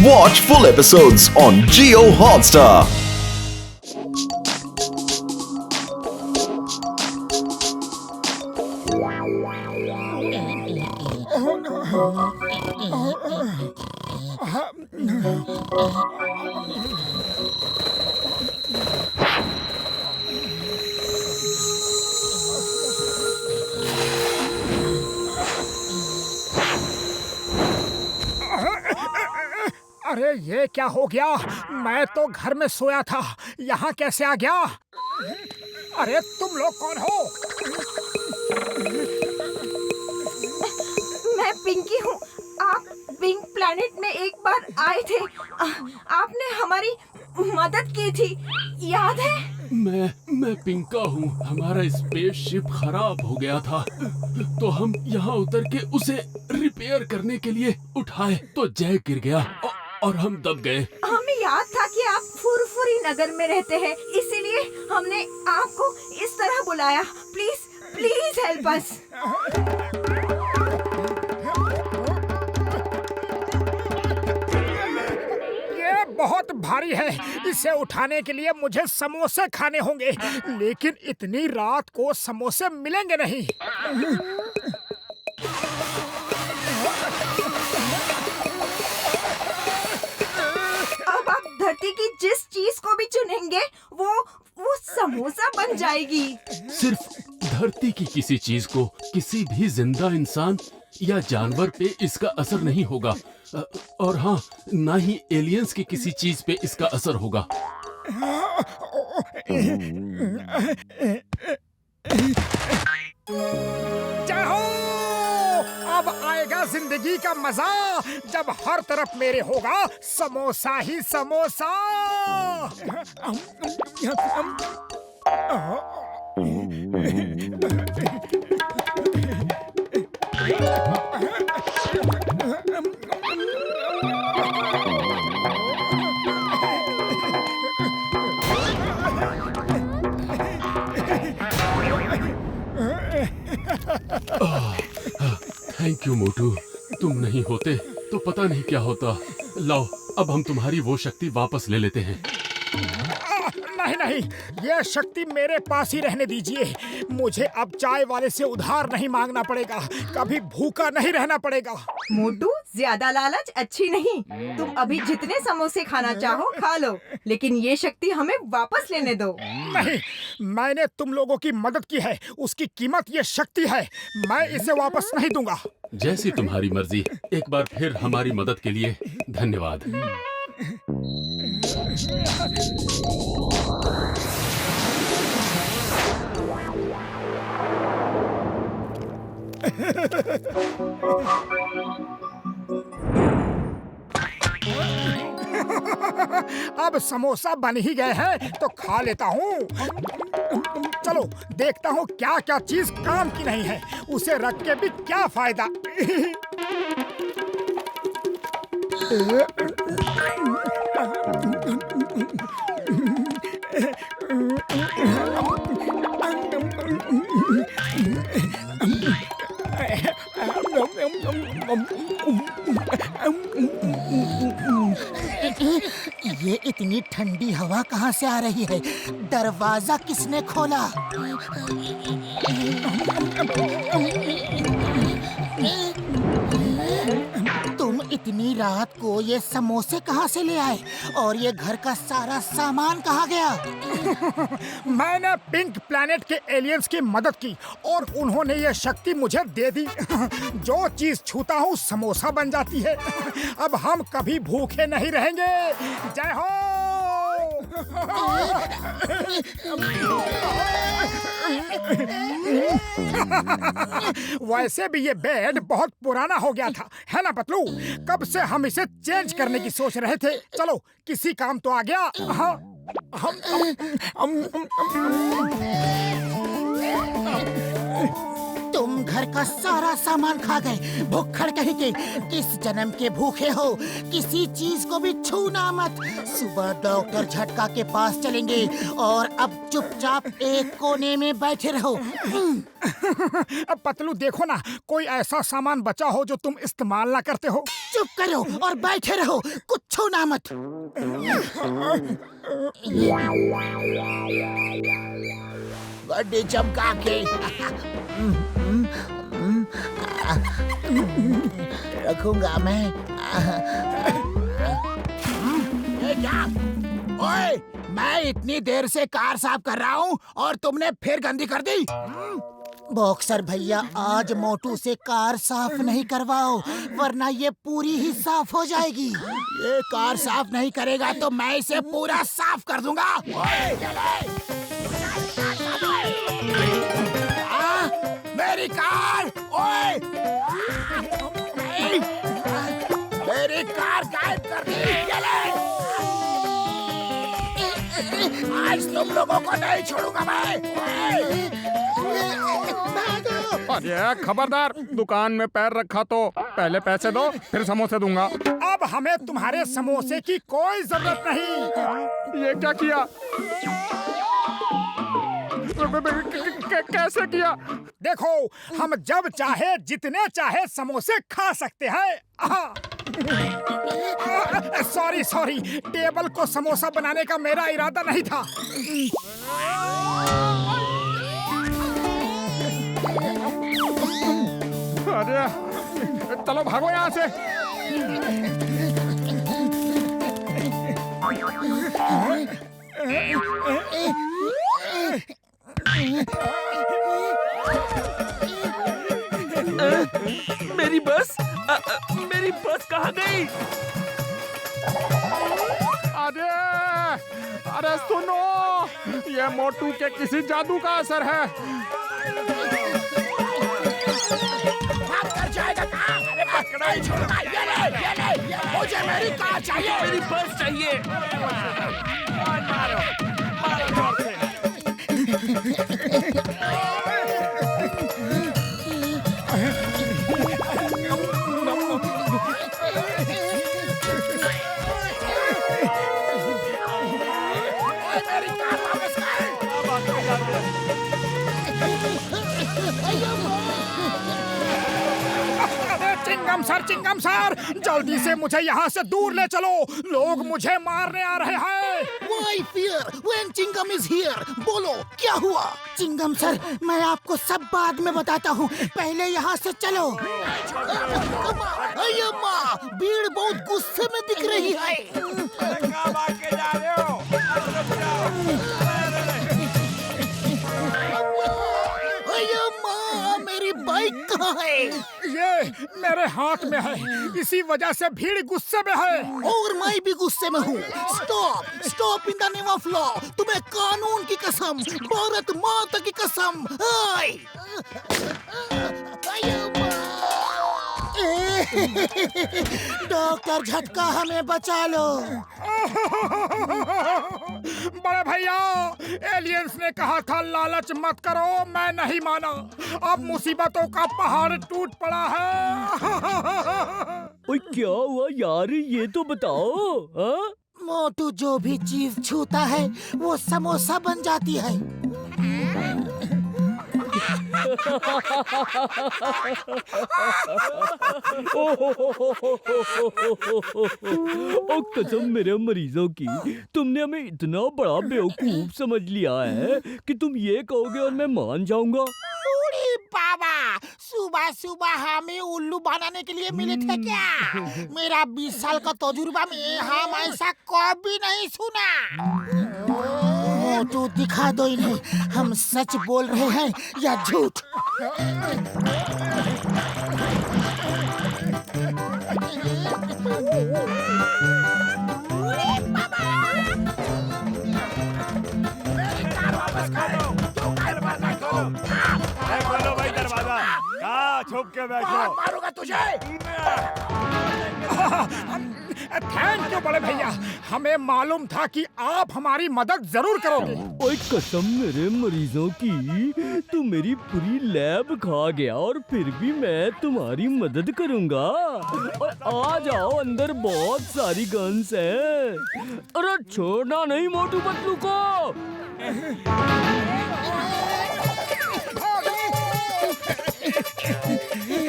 Watch full episodes on Jio Hotstar. अरे ये क्या हो गया? मैं तो घर में सोया था, यहाँ कैसे आ गया? अरे तुम लोग कौन हो? मैं पिंकी हूँ। आप पिंक प्लैनेट में एक बार आए थे। आपने हमारी मदद की थी, याद है? मैं पिंका हूँ। हमारा स्पेसशिप खराब हो गया था, तो हम यहाँ उतर के उसे रिपेयर करने के लिए उठाए तो जैक गिर गया और हम दब गए। हमें याद था कि आप फुरफुरी नगर में रहते हैं, इसीलिए हमने आपको इस तरह बुलाया। Please please help us. ये बहुत भारी है, इसे उठाने के लिए मुझे समोसे खाने होंगे, लेकिन इतनी रात को समोसे मिलेंगे नहीं। अब आप धरती की जिस चीज को भी चुनेंगे वो समोसा बन जाएगी। सिर्फ धरती की किसी चीज को, किसी भी जिंदा इंसान या जानवर पे इसका असर नहीं होगा, और हाँ, ना ही एलियंस की किसी चीज पे इसका असर होगा। जय हो! अब आएगा जिंदगी का मजा, जब हर तरफ मेरे होगा समोसा ही समोसा। थैंक यू मोटू, तुम नहीं होते तो पता नहीं क्या होता। लाओ, अब हम तुम्हारी वो शक्ति वापस ले लेते हैं। नहीं नहीं, ये शक्ति मेरे पास ही रहने दीजिए। मुझे अब चाय वाले से उधार नहीं मांगना पड़ेगा, कभी भूखा नहीं रहना पड़ेगा। मोटू, ज्यादा लालच अच्छी नहीं। तुम अभी जितने समोसे खाना चाहो खा लो, लेकिन ये शक्ति हमें वापस लेने दो। नहीं, मैंने तुम लोगों की मदद की है, उसकी कीमत ये शक्ति है। मैं इसे वापस नहीं दूंगा। जैसी तुम्हारी मर्जी। एक बार फिर हमारी मदद के लिए धन्यवाद। अब समोसा बन ही गए हैं तो खा लेता हूँ। चलो देखता हूँ क्या क्या चीज काम की नहीं है, उसे रख के भी क्या फायदा। ये इतनी ठंडी हवा कहाँ से आ रही है? दरवाजा किसने खोला? तुम इतनी रात को ये समोसे कहाँ से ले आए? और ये घर का सारा सामान कहाँ गया? मैंने पिंक प्लैनेट के एलियंस की मदद की और उन्होंने ये शक्ति मुझे दे दी। जो चीज छूता हूँ समोसा बन जाती है। अब हम कभी भूखे नहीं रहेंगे। जय हो! वैसे भी ये बेड बहुत पुराना हो गया था, है ना पतलू? कब से हम इसे चेंज करने की सोच रहे थे। चलो किसी काम तो आ गया। हाँ, तुम तुम घर का सारा सामान खा गए। भुक्खड़ कहीं के, किस जन्म के भूखे हो। किसी चीज को भी छूना मत। सुबह डॉक्टर झटका के पास चलेंगे और अब चुपचाप एक कोने में बैठे रहो। अब पतलू देखो ना, कोई ऐसा सामान बचा हो जो तुम इस्तेमाल ना करते हो। चुप करो और बैठे रहो, कुछ छूना मत। बड़ी चमका के रखूंगा मैं। ये क्या? ओए, मैं इतनी देर से कार साफ कर रहा हूँ और तुमने फिर गंदी कर दी। बॉक्सर भैया, आज मोटू से कार साफ नहीं करवाओ, वरना ये पूरी ही साफ हो जाएगी। ये कार साफ नहीं करेगा तो मैं इसे पूरा साफ कर दूंगा। मेरी कार! ओए! मेरी कार गायब कर दी। आज तुम लोगों को नहीं छोड़ूंगा मैं। अरे खबरदार, दुकान में पैर रखा तो पहले पैसे दो, फिर समोसे दूंगा। अब हमें तुम्हारे समोसे की कोई जरूरत नहीं। ये क्या किया? कैसे किया? देखो, हम जब चाहे जितने चाहे समोसे खा सकते हैं। सॉरी, टेबल को समोसा बनाने का मेरा इरादा नहीं था। अरे चलो भागो यहाँ से। मेरी बस मेरी बस कहाँ गई? अरे सुनो, ये मोटू के किसी जादू का असर है। जाएगा कहाँ? अरे पकड़ा ही छोड़ूंगा। ये ले, मुझे मेरी कार चाहिए। मेरी बस चाहिए। मेरी कार वापस चिंगम सर, जल्दी से मुझे यहाँ से दूर ले चलो। लोग मुझे मारने आ रहे हैं। Why fear when Chingam is here? बोलो क्या हुआ? चिंगम सर, मैं आपको सब बाद में बताता हूँ, पहले यहाँ से चलो। अम्मा, भीड़ बहुत गुस्से में दिख रही है। कहाँ भाग के जा रहे हो? मेरी बाइक कहाँ है? ये मेरे हाथ में है, इसी वजह से भीड़ गुस्से में है। और मैं भी गुस्से में हूँ। Stop in the name of law. तुम्हें कानून की कसम, भारत माता की कसम। डॉक्टर झटका, हमें बचा लो। बड़े भैया, एलियंस ने कहा था लालच मत करो, मैं नहीं माना। अब मुसीबतों का पहाड़ टूट पड़ा है। ओए क्या हुआ यार, ये तो बताओ। हाँ? मोटू जो भी चीज छूता है वो समोसा बन जाती है। ओ कसम मेरे मरीजों की, तुमने हमें इतना बड़ा बेवकूफ समझ लिया है कि तुम ये कहोगे और मैं मान जाऊंगा। अरे बाबा, सुबह सुबह हमें उल्लू बनाने के लिए मिले थे क्या? मेरा 20 साल का तजुर्बा में हम ऐसा कभी नहीं सुना। मोटू, दिखा दो इन्हें, हम सच बोल रहे हैं या झूठ। खोलो भाई दरवाजा। कहाँ छुप के बैठो? मारूंगा तुझे। थैंक यू बड़े भैया। हमें मालूम था कि आप हमारी मदद जरूर करोगे। ओए कसम मेरे मरीजों की, तू मेरी पूरी लैब खा गया और फिर भी मैं तुम्हारी मदद करूंगा। और आ जाओ, अंदर बहुत सारी गन्स हैं। अरे छोड़ना नहीं मोटू पतलू को।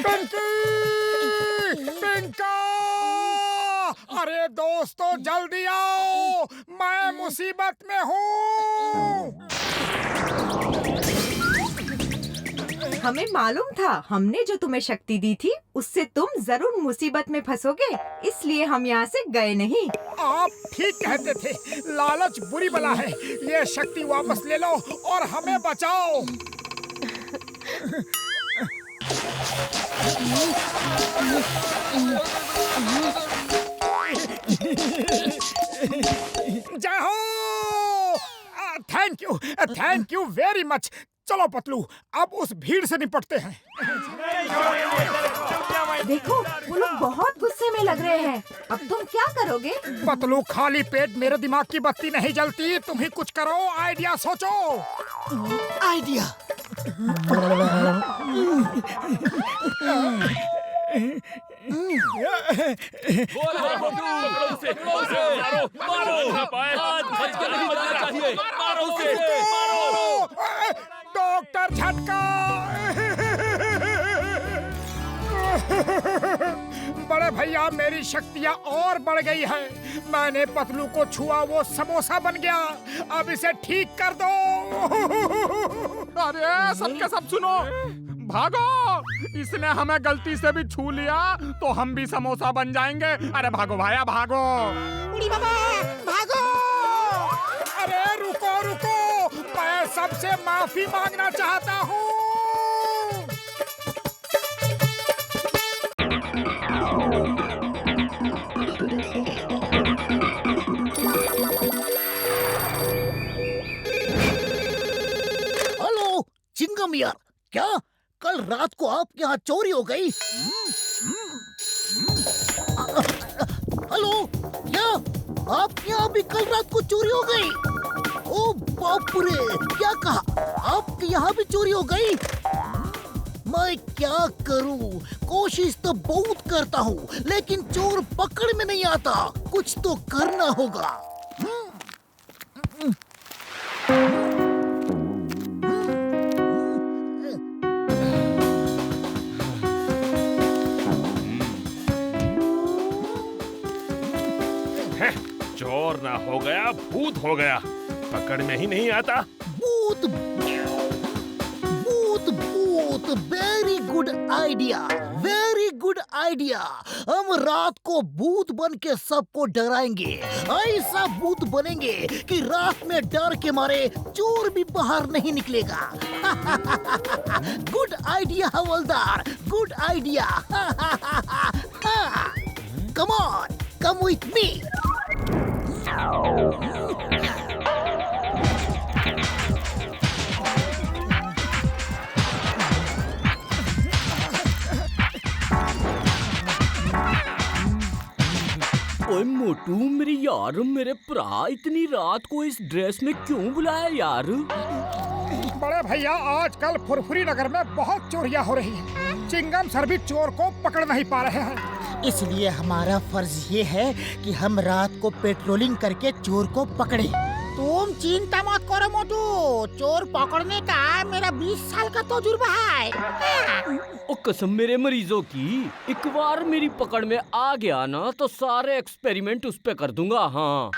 पिंकी! पिंका! अरे दोस्तों जल्दी आओ, मैं मुसीबत में हूँ। हमें मालूम था, हमने जो तुम्हें शक्ति दी थी उससे तुम जरूर मुसीबत में फंसोगे, इसलिए हम यहाँ से गए नहीं। आप ठीक कहते थे, लालच बुरी बला है। ये शक्ति वापस ले लो और हमें बचाओ। जय हो! Thank you very much. चलो पतलू, अब उस भीड़ से निपटते हैं। देखो, वो लोग बहुत गुस्से में लग रहे हैं। अब तुम क्या करोगे? पतलू, खाली पेट मेरे दिमाग की बत्ती नहीं जलती। तुम ही कुछ करो, आइडिया सोचो। आइडिया। डॉक्टर झटका! बड़े भैया, मेरी शक्तियाँ और बढ़ गई है। मैंने पतलू को छुआ, वो समोसा बन गया। अब इसे ठीक कर दो। अरे सबके सब सुनो, भागो! इसने हमें गलती से भी छू लिया तो हम भी समोसा बन जाएंगे। अरे भागो भाया, भागो! भागो! अरे रुको रुको, मैं सबसे माफी मांगना चाहता हूँ। हेलो चिंगम यार, क्या कल रात को आपके यहाँ चोरी हो गई? हेलो, क्या आपके यहाँ भी कल रात को चोरी हो गई? ओ बाप रे, क्या कहा? आपके यहाँ भी चोरी हो गई? मैं क्या करूं? कोशिश तो बहुत करता हूँ, लेकिन चोर पकड़ में नहीं आता। कुछ तो करना होगा। चोर ना हो गया, भूत हो गया। पकड़ में ही नहीं आता। भूत भूत भूत, very good idea, very good idea. हम रात को भूत बन के सबको डराएंगे। ऐसा भूत बनेंगे कि रात में डर के मारे चोर भी बाहर नहीं निकलेगा। Good idea havildar, good idea. Come on, come with me. ओए मोटू मेरे यार, मेरे भरा इतनी रात को इस ड्रेस में क्यों बुलाया यार? बड़े भैया, आजकल फुरफुरी नगर में बहुत चोरियां हो रही हैं। चिंगम सर भी चोर को पकड़ नहीं पा रहे हैं। इसलिए हमारा फर्ज ये है कि हम रात को पेट्रोलिंग करके चोर को पकड़े। तुम चिंता मत करो मोटू, चोर पकड़ने का मेरा 20 साल का तजुर्बा है। ओ कसम मेरे मरीजों की, एक बार मेरी पकड़ में आ गया ना तो सारे एक्सपेरिमेंट उस पे कर दूंगा। हाँ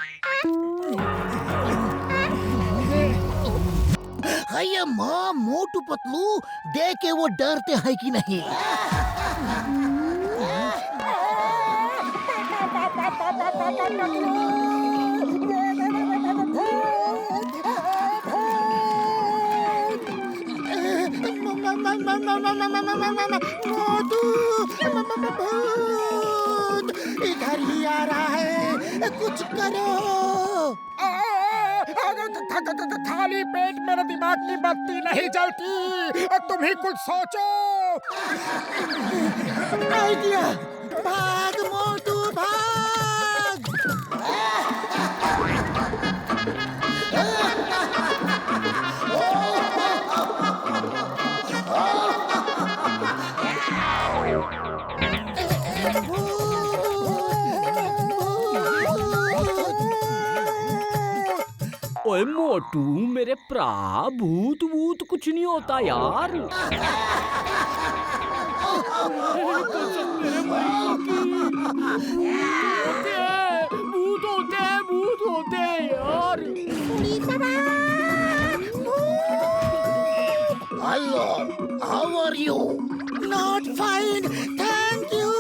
है माँ मोटू पतलू, देखे वो डरते हैं कि नहीं। इधर ही आ रहा है, कुछ करो। खाली पेट मेरे दिमाग की बत्ती नहीं जलती। तुम ही कुछ सोचो। आइडिया, भाग मोटू भाग। ओए मोटू मेरे भरा, भूत वूत कुछ नहीं होता यार। भूत होते हैं यार। Hello, how are you? Not fine, thank you.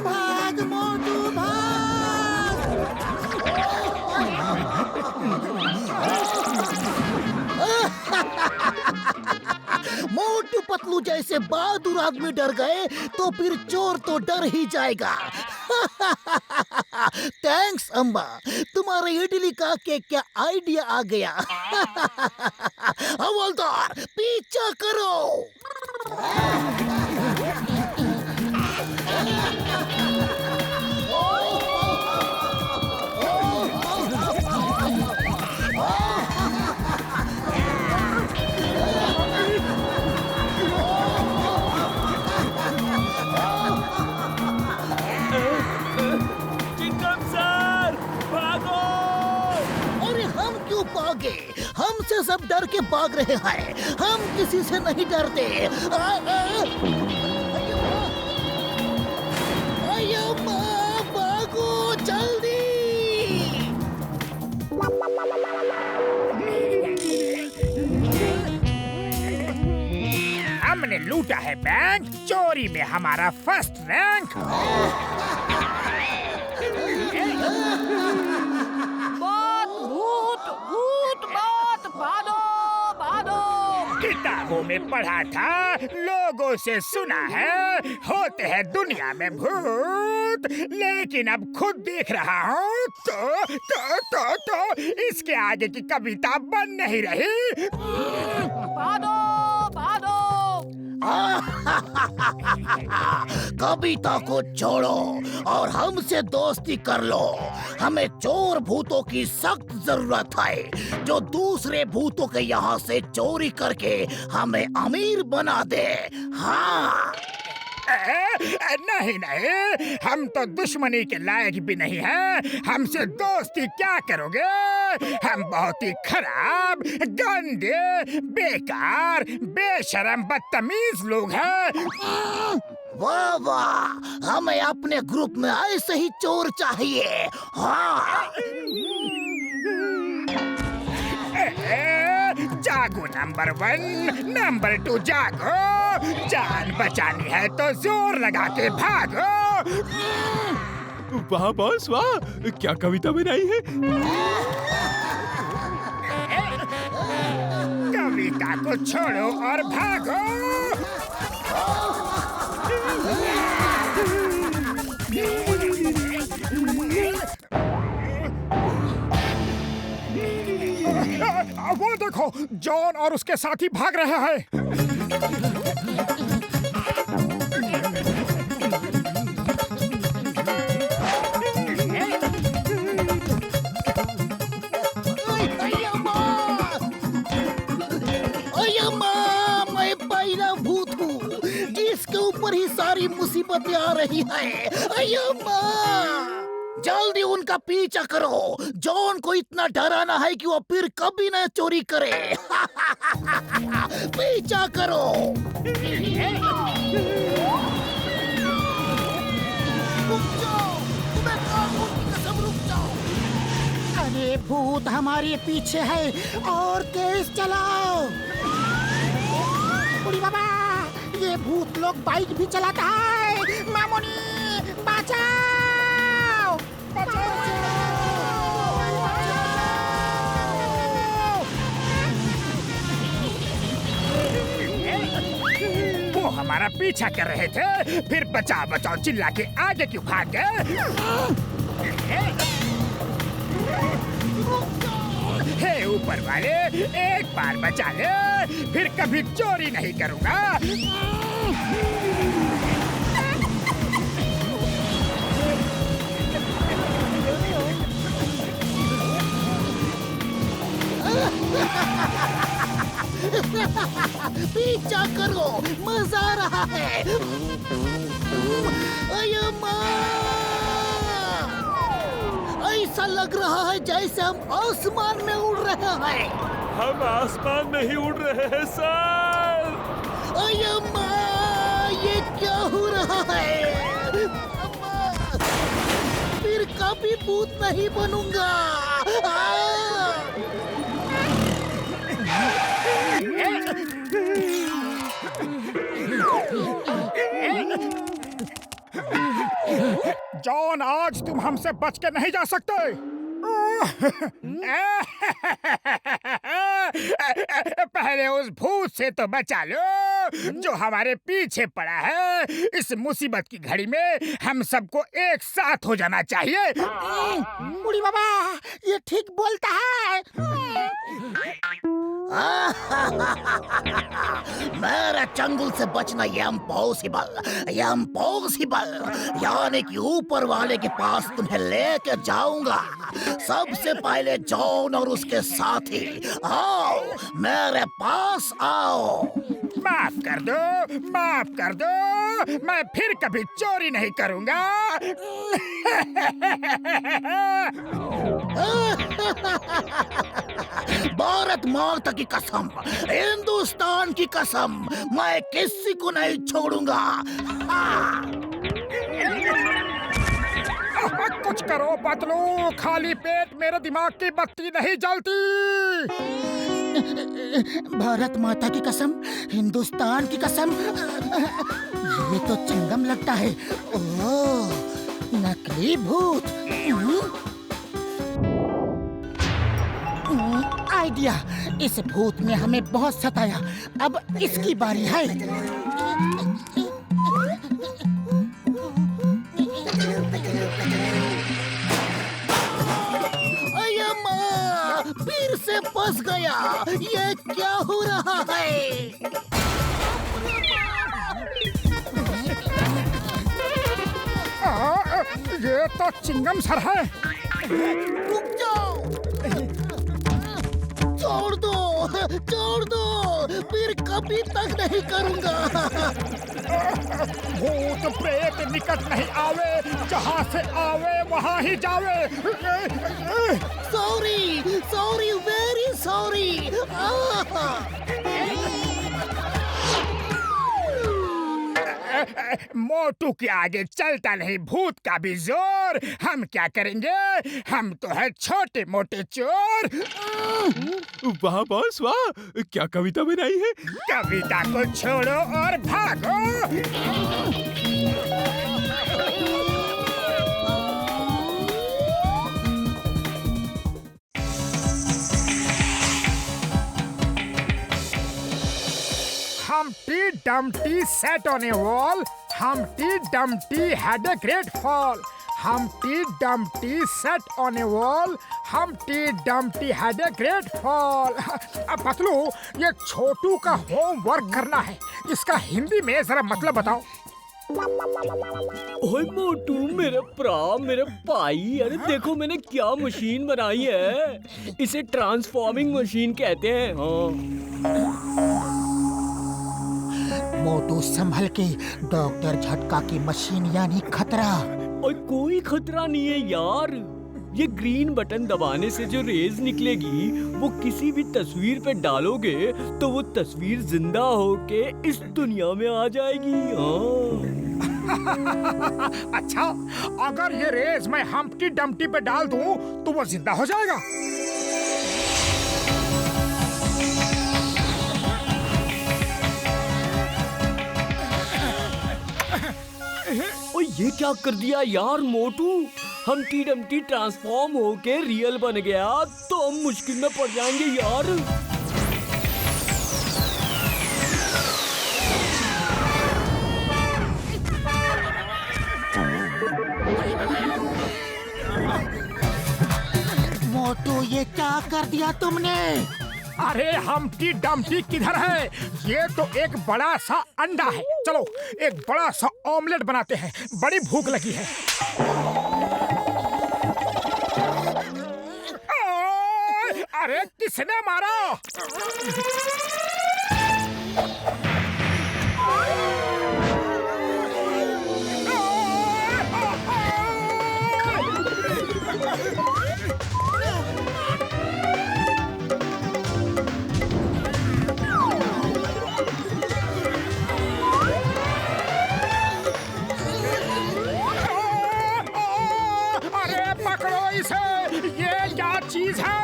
भाग मोटू भाग। मोटू पतलू जैसे बहादुर आदमी डर गए तो फिर चोर तो डर ही जाएगा। थैंक्स अम्मा, तुम्हारे इडली का के क्या आइडिया आ गया। हवलदार पीछा करो। भागे, हमसे सब डर के भाग रहे हैं, हम किसी से नहीं डरते। भागो जल्दी। हमने लूटा है बैंक, चोरी में हमारा फर्स्ट रैंक। किताबों में पढ़ा था, लोगों से सुना है, होते हैं दुनिया में भूत, लेकिन अब खुद देख रहा हूँ तो इसके आगे की कविता बन नहीं रही। कविता को छोड़ो और हमसे दोस्ती कर लो। हमें चोर भूतों की सख्त जरूरत है, जो दूसरे भूतों के यहाँ से चोरी करके हमें अमीर बना दे। हाँ नहीं, हम तो दुश्मनी के लायक भी नहीं हैं। हमसे दोस्ती क्या करोगे? हम बहुत ही खराब, गंदे, बेकार, बेशरम, बदतमीज लोग हैं। वाह वाह, हमें अपने ग्रुप में ऐसे ही चोर चाहिए। हाँ जागो नंबर 1, नंबर 2 जागो, जान बचानी है तो जोर लगा के भागो। वाह बॉस वाह, क्या कविता बनाई है। कविता को छोड़ो और भागो। वो देखो, जॉन और उसके साथी भाग रहे हैं। मैं पहला भूत हूँ जिसके ऊपर ही सारी मुसीबतें आ रही है। जल्दी उनका पीछा करो। जॉन को इतना डराना है कि वो फिर कभी न चोरी करे। पीछा करो। रुक जाओ, तुम्हें कहा भूत की कसम, रुक जाओ। अरे भूत हमारे पीछे है और तेज चलाओ। बुढ़ी बाबा, ये भूत लोग बाइक भी चलाता है। मामूनी बचाओ, बचाओ। वो हमारा पीछा कर रहे थे, फिर बचाओ बचाओ चिल्ला के आगे क्यों भाग गए? हे ऊपर वाले, एक बार बचा ले, फिर कभी चोरी नहीं करूंगा। पीछा करो, मजा आ रहा है। ऐसा ऐसा लग रहा है जैसे हम आसमान में उड़ रहे हैं। हम आसमान में ही उड़ रहे हैं सर। अये अम्मा, ये क्या हो रहा है? अम्मा, फिर कभी भूत नहीं बनूंगा। जॉन, आज तुम हमसे बच के नहीं जा सकते। पहले उस भूत से तो बचा लो जो हमारे पीछे पड़ा है। इस मुसीबत की घड़ी में हम सबको एक साथ हो जाना चाहिए। बूढ़ी बाबा, ये ठीक बोलता है। मेरा चंगुल से बचना ये इम्पॉसिबल, यानी कि ऊपर वाले के पास तुम्हें लेके जाऊंगा। सबसे पहले जॉन और उसके साथी, आओ मेरे पास आओ। माफ कर दो, मैं फिर कभी चोरी नहीं करूंगा। भारत माता की कसम, हिंदुस्तान की कसम, मैं किसी को नहीं छोड़ूंगा। कुछ करो पतलू, खाली पेट मेरे दिमाग की बत्ती नहीं जलती। भारत माता की कसम, हिंदुस्तान की कसम, ये तो चिंगम लगता है। ओह, नकली भूत। आइडिया, इस भूत ने हमें बहुत सताया, अब इसकी बारी है। अये माँ, फिर से फंस गया। ये क्या हो रहा है? ये तो चिंगम सर है। रुक जाओ, छोड़ दो, फिर कभी तक नहीं करूंगा। भूत प्रेत निकट नहीं आवे, जहाँ से आवे वहाँ ही जावे। Sorry, very sorry. मोटू के आगे चलता नहीं भूत का भी जोर। हम क्या करेंगे, हम तो है छोटे मोटे चोर। वाह बॉस वाह, क्या कविता बनाई है। कविता को छोड़ो और भागो। Humpty Dumpty sat on a wall. Humpty Dumpty had a great fall. Humpty Dumpty sat on a wall. Humpty Dumpty had a great fall. अब पतलू, ये छोटू का होमवर्क करना है। इसका हिंदी में जरा मतलब बताओ। ओए मोटू, मेरे भाई, अरे देखो मैंने क्या मशीन बनाई है। इसे ट्रांसफॉर्मिंग मशीन कहते हैं। हाँ, मोटू संभल के, डॉक्टर झटका की मशीन यानी खतरा। और कोई खतरा नहीं है यार। ये ग्रीन बटन दबाने से जो रेज निकलेगी वो किसी भी तस्वीर पे डालोगे तो वो तस्वीर जिंदा होके इस दुनिया में आ जाएगी। अच्छा, अगर ये रेज मैं हम्प्टी डम्प्टी पे डाल दूं तो वो जिंदा हो जाएगा। और ये क्या कर दिया यार मोटू, हम्प्टी डम्प्टी ट्रांसफॉर्म होके रियल बन गया तो हम मुश्किल में पड़ जाएंगे यार। मोटू, ये क्या कर दिया तुमने? अरे हम्प्टी डम्प्टी किधर है? ये तो एक बड़ा सा अंडा है। चलो एक बड़ा सा ऑमलेट बनाते हैं, बड़ी भूख लगी है। अरे किसने मारा? चीज है।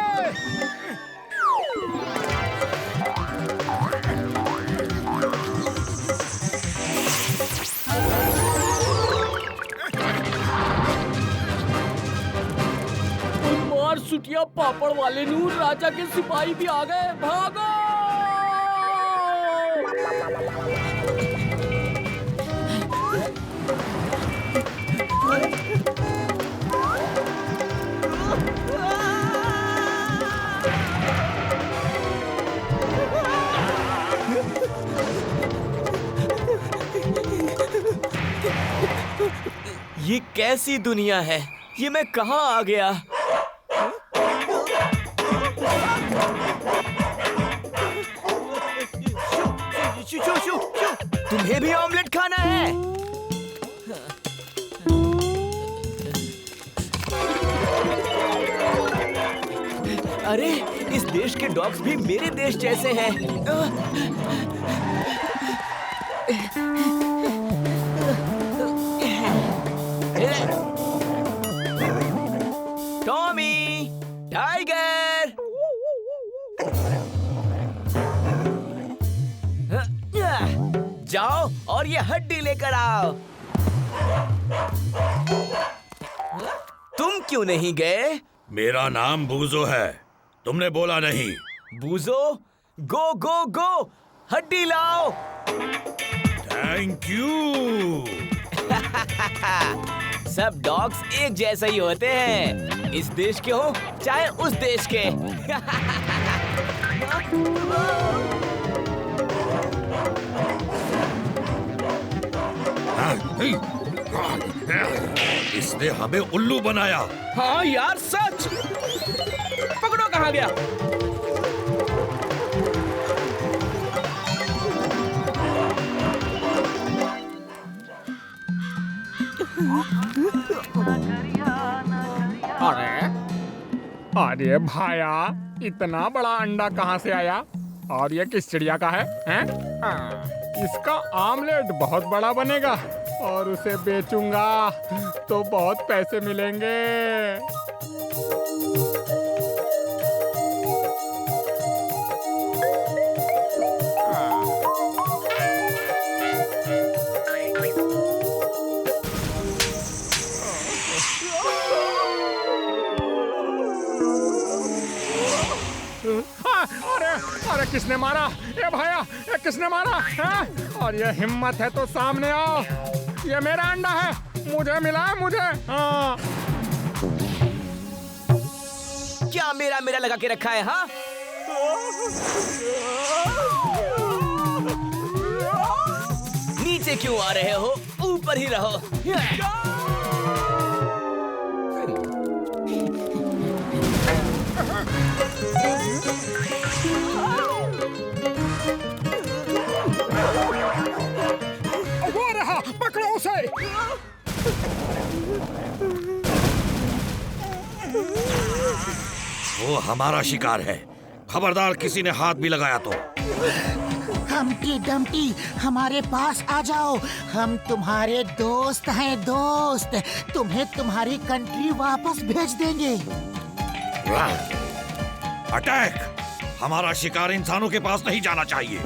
मार सुटिया पापड़ वाले नू, राजा के सिपाही भी आ गए, भागो। ये कैसी दुनिया है? ये मैं कहाँ आ गया? तुम्हें भी ऑमलेट खाना है? अरे, इस देश के डॉग्स भी मेरे देश जैसे हैं। टॉमी, टाइगर, जाओ और ये हड्डी लेकर आओ। तुम क्यों नहीं गए? मेरा नाम बूजो है, तुमने बोला नहीं। बूजो, गो गो गो, हड्डी लाओ। Thank you. सब डॉग्स एक जैसे ही होते हैं, इस देश के हो चाहे उस देश के। इसने हमें उल्लू बनाया। हाँ यार, सच। पकड़ो, कहाँ गया? अरे भाया, इतना बड़ा अंडा कहाँ से आया? और ये किस चिड़िया का है? इसका आमलेट बहुत बड़ा बनेगा और उसे बेचूंगा तो बहुत पैसे मिलेंगे। अरे किसने मारा? ये भाया, ये किसने मारा है? और ये हिम्मत है तो सामने आओ। ये मेरा अंडा है, मुझे मिला है, मुझे। हाँ। क्या मेरा मेरा लगा के रखा है? हाँ, नीचे क्यों आ रहे हो? ऊपर ही रहो। वो रहा, पकड़ो उसे। वो हमारा शिकार है, खबरदार किसी ने हाथ भी लगाया तो। हम्टी डम्टी, हमारे पास आ जाओ। हम तुम्हारे दोस्त हैं, दोस्त। तुम्हें तुम्हारी कंट्री वापस भेज देंगे। अटैक! हमारा शिकार इंसानों के पास नहीं जाना चाहिए।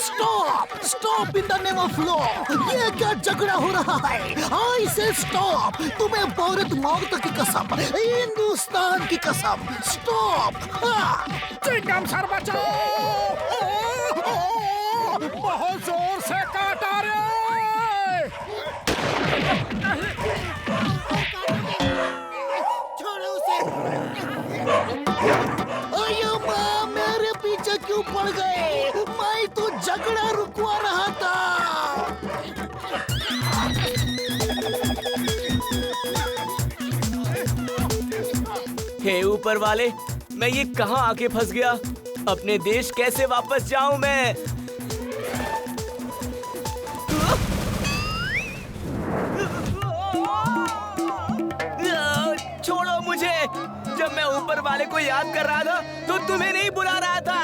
Stop! Stop in the name of law. ये क्या झगड़ा हो रहा है? आई से स्टॉप। तुम्हें भारत माता की कसम, हिंदुस्तान की कसम, स्टॉप। चिंगम सर बचाओ! बहुत जोर से काटा रे! छोड़ो उसे। अयो माँ, मेरे पीछे क्यों पड़ गए? मैं तो झगड़ा रुकवा रहा था। हे ऊपर वाले, मैं ये कहाँ आके फंस गया? अपने देश कैसे वापस जाऊं मैं? छोड़ो मुझे। जब मैं ऊपर वाले को याद कर रहा था तो तुम्हें नहीं बुला रहा था।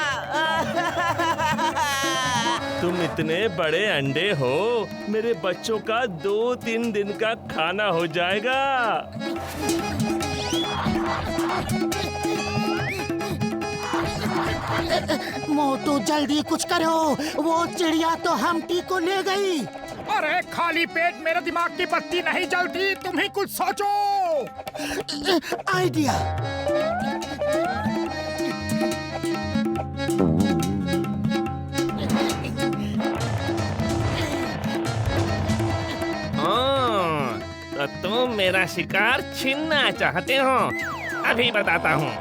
तुम इतने बड़े अंडे हो, मेरे बच्चों का 2-3 दिन का खाना हो जाएगा। मोटू जल्दी कुछ करो, वो चिड़िया तो हमटी को ले गई। अरे खाली पेट मेरे दिमाग की बत्ती नहीं जलती, तुम ही कुछ सोचो। आइडिया। तो तुम मेरा शिकार छीनना चाहते हो? अभी बताता हूँ।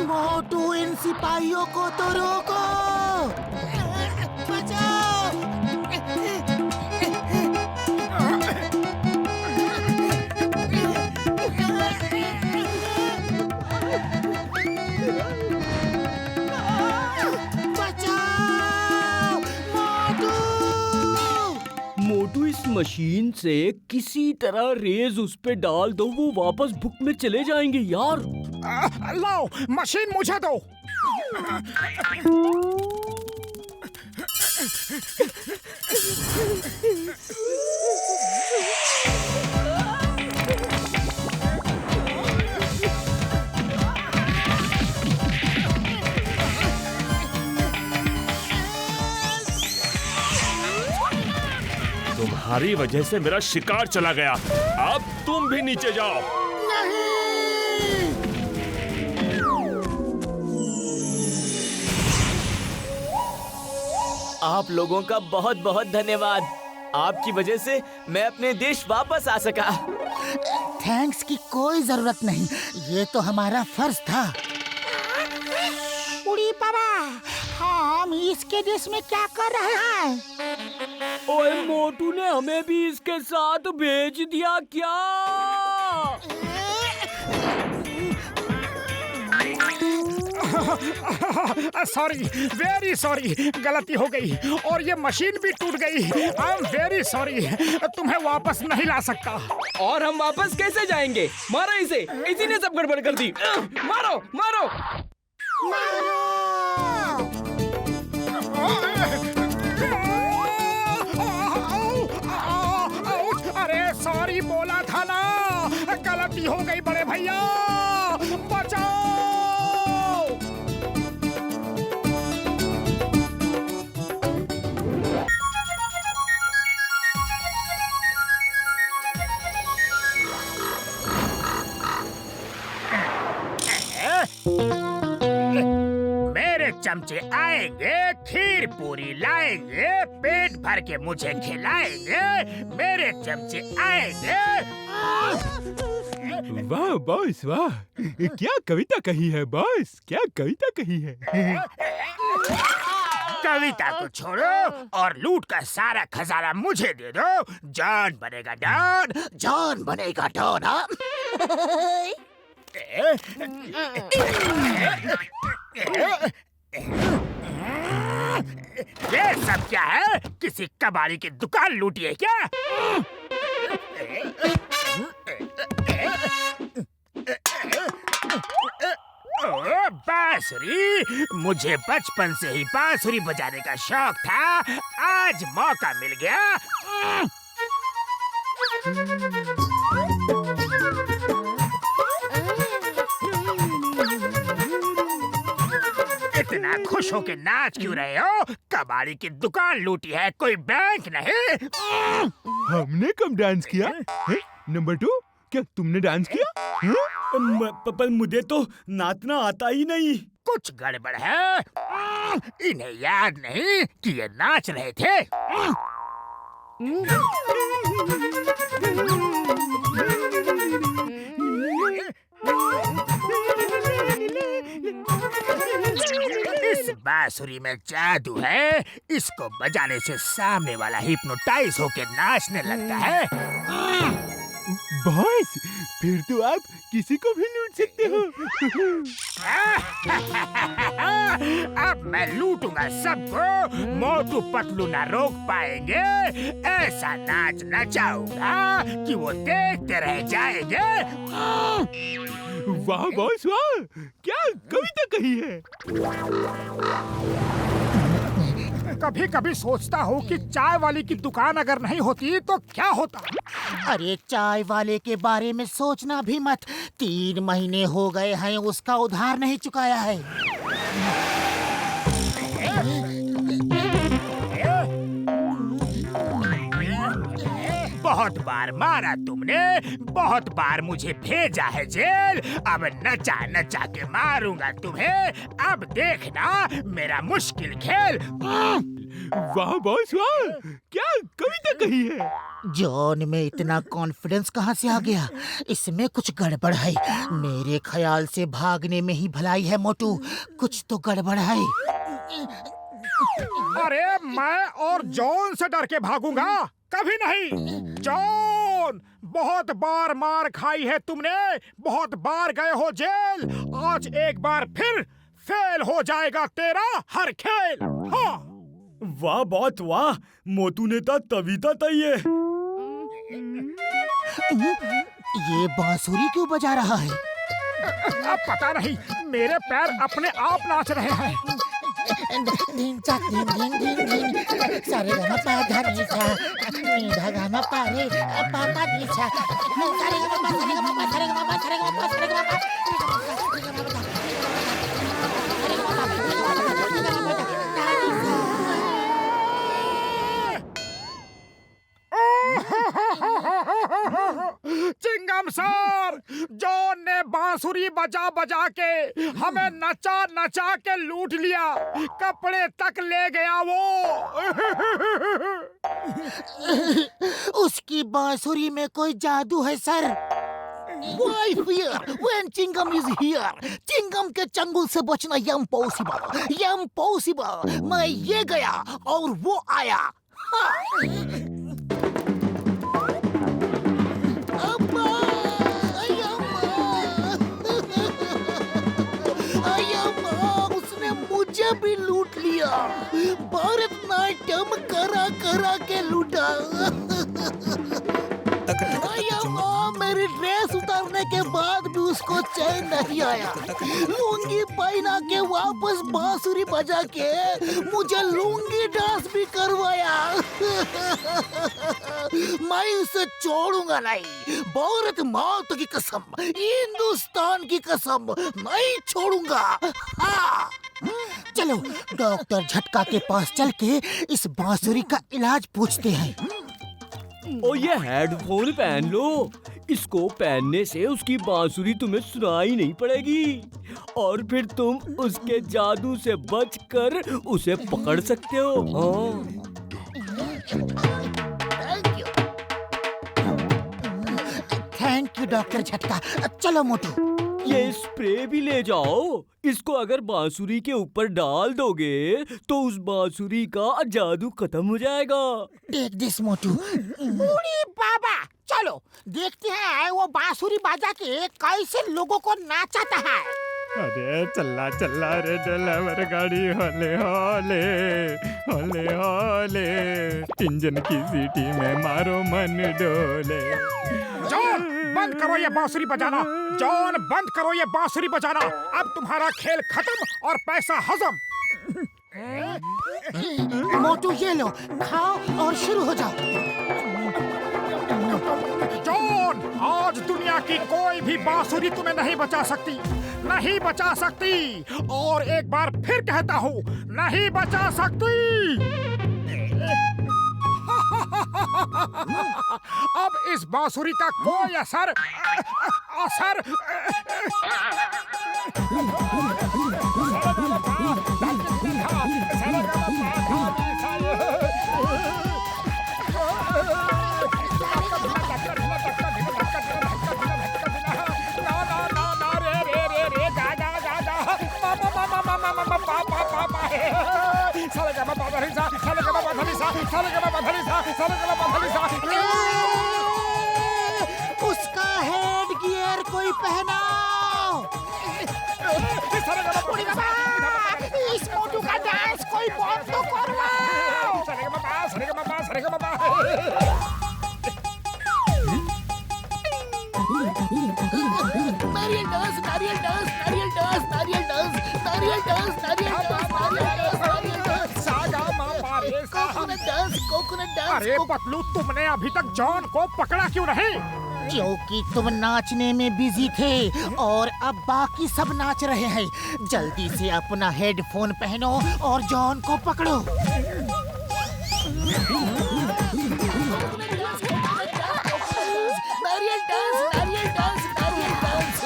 मोटू, इन सिपाहियों को तो रोको। बचाओ! बचाओ! मोटू, इस मशीन से किसी तरह रेज उस पे डाल दो, वो वापस बुक में चले जाएंगे यार। लाओ, मशीन मुझे दो। तुम्हारी वजह से मेरा शिकार चला गया। अब तुम भी नीचे जाओ। आप लोगों का बहुत बहुत धन्यवाद। आपकी वजह से मैं अपने देश वापस आ सका। थैंक्स की कोई जरूरत नहीं, ये तो हमारा फर्ज था। उड़ी पापा, हम इसके देश में क्या कर रहे हैं? ओए, मोटू ने हमें भी इसके साथ भेज दिया क्या? सॉरी, वेरी सॉरी, गलती हो गई और ये मशीन भी टूट गई। आई एम वेरी सॉरी, तुम्हें वापस नहीं ला सकता। और हम वापस कैसे जाएंगे? मारो इसे, इसी ने सब गड़बड़ कर दी। मारो मारो। अरे सॉरी बोला था ना, गलती हो गई बड़े भैया, बचाओ। मेरे चमचे आएंगे, खीर पूरी लाएंगे, पेट भर के मुझे खिलाएंगे। मेरे चमचे आएंगे। वाह बॉस वाह, क्या कविता कही है बॉस, क्या कविता कही है। कविता को छोड़ो और लूट का सारा खजाना मुझे दे दो। जॉन बनेगा डॉन, जॉन बनेगा डॉन। हाँ? ये सब क्या है? किसी कबाड़ी की दुकान लूटी है क्या? बांसुरी, मुझे बचपन से ही बांसुरी बजाने का शौक था। आज मौका मिल गया। इतना खुश होके नाच क्यों रहे हो? कबाड़ी की दुकान लूटी है, कोई बैंक नहीं। हमने कब डांस किया? नंबर 2, क्या तुमने डांस किया? पर मुझे तो नाचना आता ही नहीं। कुछ गड़बड़ है। इन्हें याद नहीं कि ये नाच रहे थे। इस बांसुरी में जादू है। इसको बजाने से सामने वाला हिप्नोटाइज होके नाचने लगता है। बॉस, फिर तो आप किसी को भी लूट सकते हो। अब मैं लूटूंगा सबको। मोटू पतलू ना रोक पाएंगे। ऐसा नाच नचाऊंगा कि वो देखते रह जाएंगे। वाह बॉस वाह, क्या कविता कही है। कभी कभी सोचता हूँ कि चाय वाली की दुकान अगर नहीं होती तो क्या होता। अरे चाय वाले के बारे में सोचना भी मत। 3 महीने हो गए हैं उसका उधार नहीं चुकाया है। बहुत बार मारा तुमने, बहुत बार मुझे भेजा है जेल। अब नचा नचा के मारूंगा तुम्हें। अब देखना मेरा मुश्किल खेल। वाह बॉस वाह, क्या कविता कही है। जॉन में इतना कॉन्फिडेंस कहाँ से आ गया? इसमें कुछ गड़बड़ है। मेरे ख्याल से भागने में ही भलाई है मोटू। कुछ तो गड़बड़ है। अरे मैं और जॉन से डर के भागूंगा? कभी नहीं। जॉन, बहुत बार मार खाई है तुमने, बहुत बार गए हो जेल। आज एक बार फिर फेल हो जाएगा तेरा हर खेल। हाँ। वाह बहुत वाह, मोटू ने तो तविता तई है। ये बांसुरी क्यों बजा रहा है? अब पता नहीं, मेरे पैर अपने आप नाच रहे हैं। धीन चा धीन धीन धीन धीन सारे गाना पा धा नी सा नी धा गाना पा रे पा पा नी सा सारे गाना पा सारे गाना पा सारे गाना पा सारे गाना पा सारे गाना पा। चिंगम सर, जॉन ने बांसुरी बजा बजा के हमें नचा नचा के लूट लिया। कपड़े तक ले गया वो। उसकी बांसुरी में कोई जादू है sir. Why fear when Chingam is here? Chingam के चंगुल से बचना इम्पॉसिबल, इम्पॉसिबल। मैं ये गया और वो आया। उसने मुझे भी लूट लिया। भारतनाट्यम करा करा के लूटा। मेरी ड्रेस उतारने के बाद भी उसको चैन नहीं आया। लुंगी पहना के वापस बांसुरी बजा के मुझे लुंगी डांस भी करवाया। मैं उसे छोड़ूंगा नहीं। भारत माता की कसम, हिंदुस्तान की कसम, नहीं छोड़ूंगा। हाँ। चलो डॉक्टर झटका के पास चल के इस बांसुरी का इलाज पूछते हैं। ओ ये हेडफोन पहन लो। इसको पहनने से उसकी बांसुरी तुम्हें सुनाई नहीं पड़ेगी और फिर तुम उसके जादू से बचकर उसे पकड़ सकते हो। हाँ। थैंक यू डॉक्टर झटका। चलो मोटू, ये स्प्रे भी ले जाओ। इसको अगर बांसुरी के ऊपर डाल दोगे तो उस बांसुरी का जादू खत्म हो जाएगा। टेक दिस मोटू। बूढ़ी बाबा, चलो देखते हैं वो बांसुरी बाजा के कैसे लोगों को नाचाता है। अरे चल्ला चल्ला रे ड्राइवर गाड़ी, होले होले होले होले। इंजन की सीटी में मारो मन डोले। जॉन, बंद करो ये बांसुरी बजाना। जॉन, बंद करो ये बांसुरी बजाना। अब तुम्हारा खेल खत्म और पैसा हजम। मोटू ये लो, खाओ और शुरू हो जाओ। जॉन, आज दुनिया की कोई भी बांसुरी तुम्हें नहीं बचा सकती, नहीं बचा सकती। और एक बार फिर कहता हूँ, नहीं बचा सकती। अब इस बांसुरी का कोई असर उसका हेड गियर कोई पहनाओ। इस मोटू का डांस कोई बंद तो करवाओ। नारियल डांस, नारियल डांस, नारियल डांस, नारियल डांस, नारियल डांस, नारियल डांस, नारियल dance, coconut dance, coconut dance. अरे पतलू, तुमने अभी तक जॉन को पकड़ा क्यों नहीं? क्योंकि तुम नाचने में बिजी थे और अब बाकी सब नाच रहे हैं। जल्दी से अपना हेडफोन पहनो और जॉन को पकड़ो। नारियल डांस, नारियल डांस, नारियल डांस,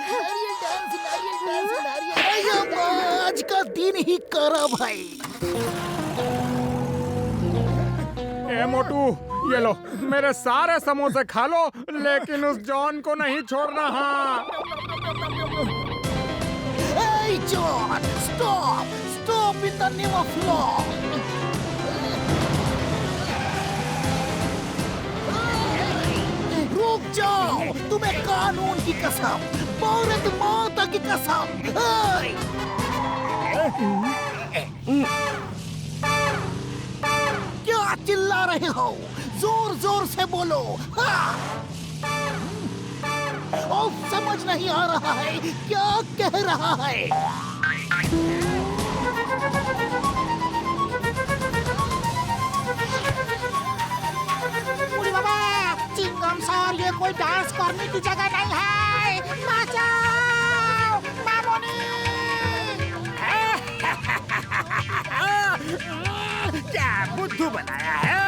नारियल डांस, नारियल डांस, नारियल। आज का दिन ही करा भाई। ए मोटू, ये लो, मेरे सारे समोसे खा लो, लेकिन उस जॉन को नहीं छोड़ना। हाँ, Hey John, stop! Stop in the name of law! रुक जाओ, तुम्हें कानून की कसम, भारत माता की कसम। क्या चिल्ला रहे हो? जोर जोर से बोलो। हाँ। और समझ नहीं आ रहा है क्या कह रहा है। बुढ़ी बाबा, चिंगम सर, ये कोई डांस करने की जगह नहीं है। बचाओ, मामोनी। क्या बुद्धू बनाया है?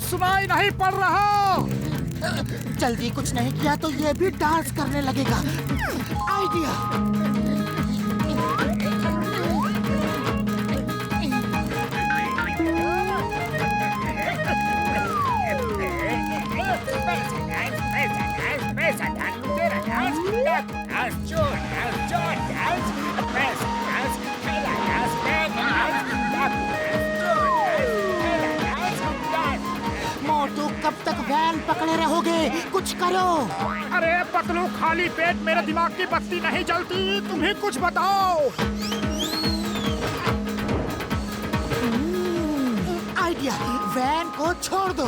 सुनाई नहीं पड़ रहा। जल्दी कुछ नहीं किया तो ये भी डांस करने लगेगा। आइडिया। मोटू, कब तक वैन पकड़े रहोगे? कुछ करो। अरे पतलू, खाली पेट मेरे दिमाग की बत्ती नहीं जलती। तुम ही कुछ बताओ। आइडिया, वैन को छोड़ दो।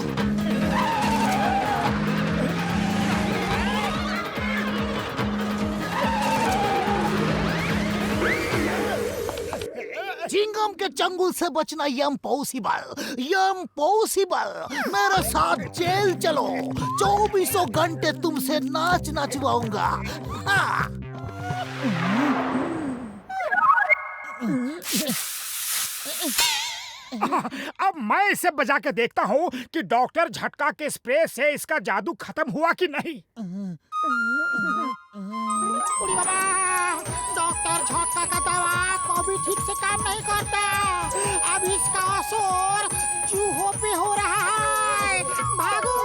चिंगम के चंगुल से बचना इम्पॉसिबल, इम्पॉसिबल। मेरे साथ जेल चलो, 24 घंटे तुमसे नाच नचवाऊंगा। हाँ। अब मैं इसे बजा के देखता हूँ कि डॉक्टर झटका के स्प्रे से इसका जादू खत्म हुआ कि नहीं। डॉक्टर झटका का दवा को भी ठीक से काम नहीं करता। अब इसका असर चूहों पे हो रहा है। भागो।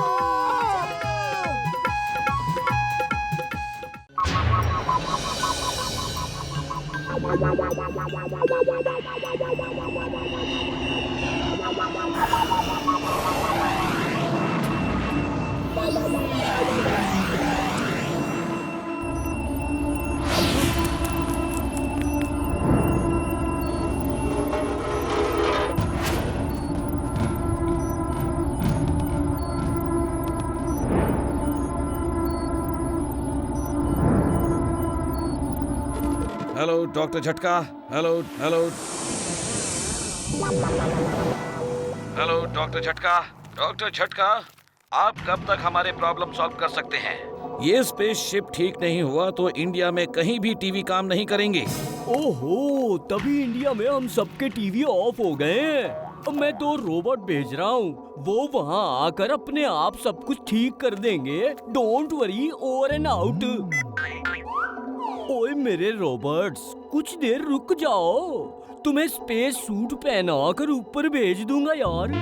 हेलो डॉक्टर झटका। हेलो हेलो हेलो डॉक्टर झटका। डॉक्टर झटका, आप कब तक हमारे प्रॉब्लम सॉल्व कर सकते हैं? ये स्पेसशिप ठीक नहीं हुआ तो इंडिया में कहीं भी टीवी काम नहीं करेंगे। ओहो, तभी इंडिया में हम सबके टीवी ऑफ हो गए हैं। अब मैं 2 रोबोट भेज रहा हूँ, वो वहाँ आकर अपने आप सब कुछ ठीक कर देंगे। Don't worry, over and out. ओए मेरे रोबोट्स, कुछ देर रुक जाओ, तुम्हें स्पेस सूट पहना कर ऊपर भेज दूंगा यार।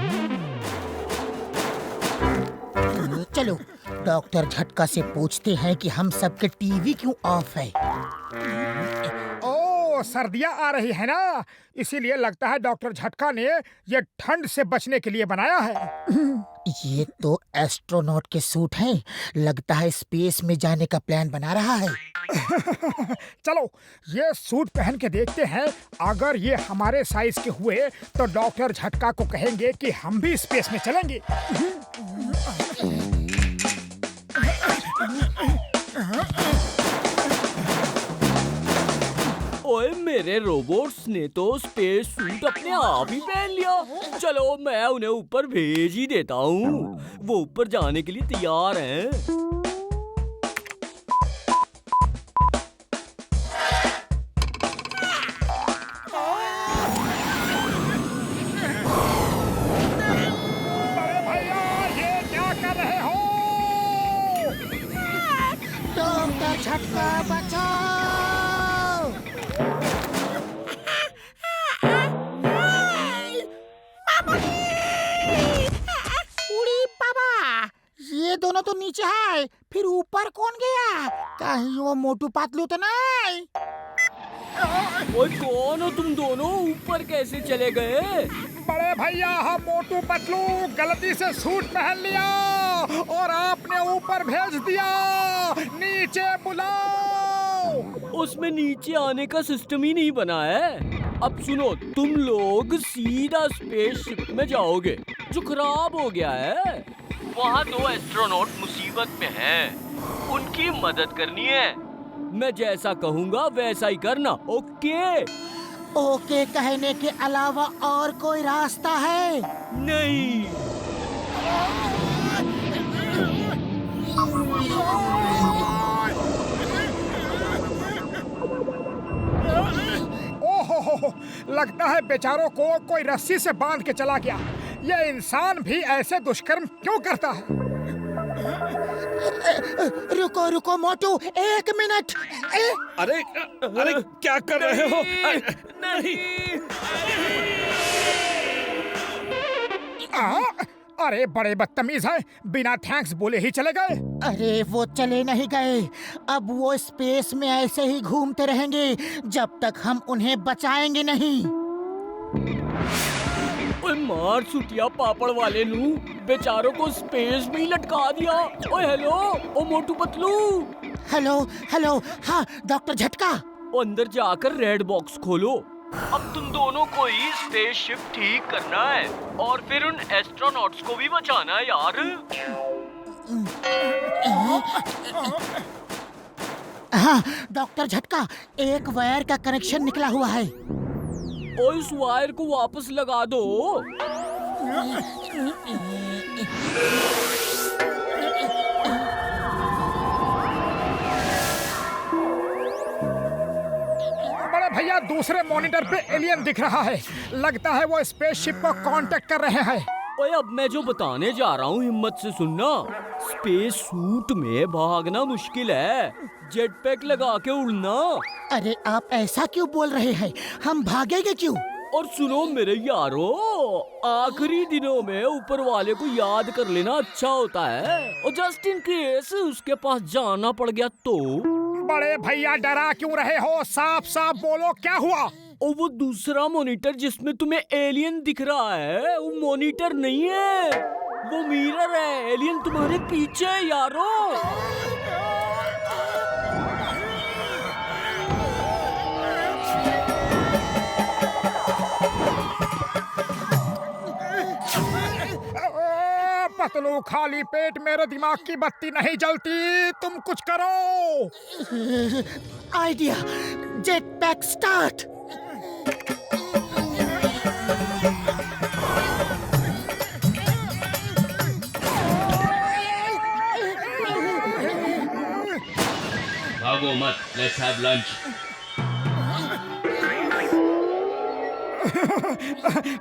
चलो डॉक्टर झटका से पूछते हैं कि हम सबके टीवी क्यों ऑफ है। ओ, सर्दियाँ आ रही है ना, इसीलिए लगता है डॉक्टर झटका ने ये ठंड से बचने के लिए बनाया है। ये तो एस्ट्रोनॉट के सूट हैं, लगता है स्पेस में जाने का प्लान बना रहा है। चलो ये सूट पहन के देखते हैं, अगर ये हमारे साइज के हुए तो डॉक्टर झटका को कहेंगे कि हम भी स्पेस में चलेंगे। ओए मेरे रोबोट्स ने तो स्पेस सूट अपने आप ही पहन लिया। चलो मैं उन्हें ऊपर भेज ही देता हूँ, वो ऊपर जाने के लिए तैयार हैं। अरे भैया, ये क्या कर रहे हो? डॉक्टर झटका बचाओ। उड़ी बाबा, ये दोनों तो नीचे है, फिर ऊपर कौन गया? कहीं वो मोटू पतलू तो नहीं? ओए कौन हो तुम दोनों, ऊपर कैसे चले गए? बड़े भैया, हम मोटू पतलू गलती से सूट पहन लिया और आपने ऊपर भेज दिया। नीचे बुलाओ। उसमें नीचे आने का सिस्टम ही नहीं बना है। अब सुनो, तुम लोग सीधा स्पेसशिप में जाओगे जो खराब हो गया है। वहाँ 2 एस्ट्रोनॉट मुसीबत में हैं, उनकी मदद करनी है। मैं जैसा कहूँगा वैसा ही करना, ओके? ओके कहने के अलावा और कोई रास्ता है? नहीं। ओहो, लगता है बेचारों को कोई रस्सी से बांध के चला गया। ये इंसान भी ऐसे दुष्कर्म क्यों करता है? रुको रुको मोटू, 1 मिनट। अरे अरे क्या कर रहे हो? नहीं। अरे बड़े बदतमीज हैं, बिना थैंक्स बोले ही चले गए। अरे वो चले नहीं गए, अब वो स्पेस में ऐसे ही घूमते रहेंगे जब तक हम उन्हें बचाएंगे नहीं। ओए मार सुटिया पापड़ वाले नू, बेचारों को स्पेस में ही लटका दिया। ओए हेलो, ओ मोटू पतलू। हेलो हेलो, हाँ डॉक्टर झटका। अंदर जाकर रेड बॉक्स खोलो। अब तुम दोनों को ही स्पेसशिप ठीक करना है और फिर उन एस्ट्रोनॉट्स को भी बचाना है यार। हाँ डॉक्टर झटका, एक वायर का कनेक्शन निकला हुआ है। और इस वायर को वापस लगा दो। बड़े भैया, दूसरे मॉनिटर पे एलियन दिख रहा है, लगता है वो स्पेसशिप को कांटेक्ट कर रहे हैं। ओए अब मैं जो बताने जा रहा हूँ हिम्मत से सुनना। स्पेस सूट में भागना मुश्किल है, जेट पैक लगा के उड़ना। अरे आप ऐसा क्यों बोल रहे हैं, हम भागेंगे क्यों? और सुनो मेरे यारो, आखिरी दिनों में ऊपर वाले को याद कर लेना अच्छा होता है, और जस्ट इन केस उसके पास जाना पड़ गया तो। बड़े भैया डरा क्यों रहे हो? साफ साफ बोलो, क्या हुआ? और वो दूसरा मॉनिटर जिसमें तुम्हें एलियन दिख रहा है, वो मॉनिटर नहीं है, वो मिरर है। एलियन तुम्हारे पीछे है यारो। पतलू, खाली पेट मेरे दिमाग की बत्ती नहीं जलती, तुम कुछ करो। Idea, jet pack start. भागो मत, लेट्स हैव लंच।